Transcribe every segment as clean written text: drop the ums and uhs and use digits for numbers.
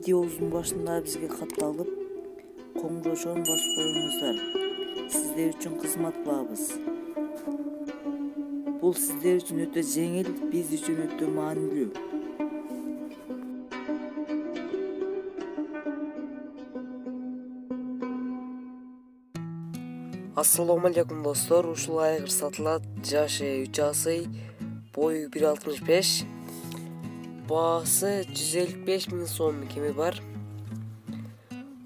Видеобуздун башында бизге катталып, коңгурошону басып коюңуздар. Сиздер үчүн кызмат кылабыз. Бул сиздер үчүн өтө жеңил, биз үчүн өтө маанилүү. Ассаламу алейкум достор, ушул айгыр сатылат. Жашы 3 асый, бою 1.65, баасы 155 000 сом кеми бар.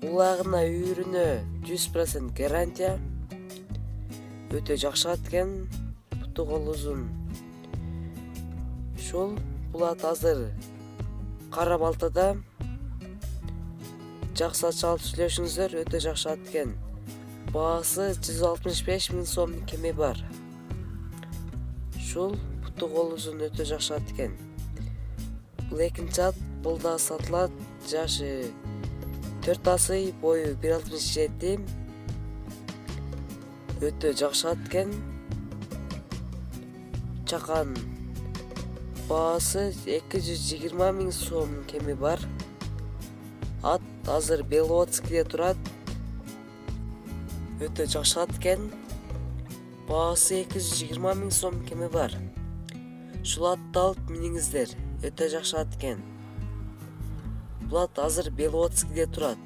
Улагына үйрүнө 100% гарантия. Өтө жакшы ат экен, буту колу узун. Ушул бул ат азыр Кара Балтада. Жакшы чалып сүйлөшүңүздөр, өтө жакшы ат экен. Баасы 165 000 сом кеми бар. Ушул буту колу узун, өтө жакшы ат экен. Бул экинчи ат, бул да сатылат. Жашы 4 асый, бою 1.67, өтө жакшы ат экен. Чакан баасы 220 000 сом кеми бар. Ат азыр Беловодскийде турат. Өтө жакшы ат экен. Баасы 220 000 сом кеми бар. Ушул атты алып миниңиздер, өтө жакшы ат экен. Бул ат азыр Беловодскийде турат.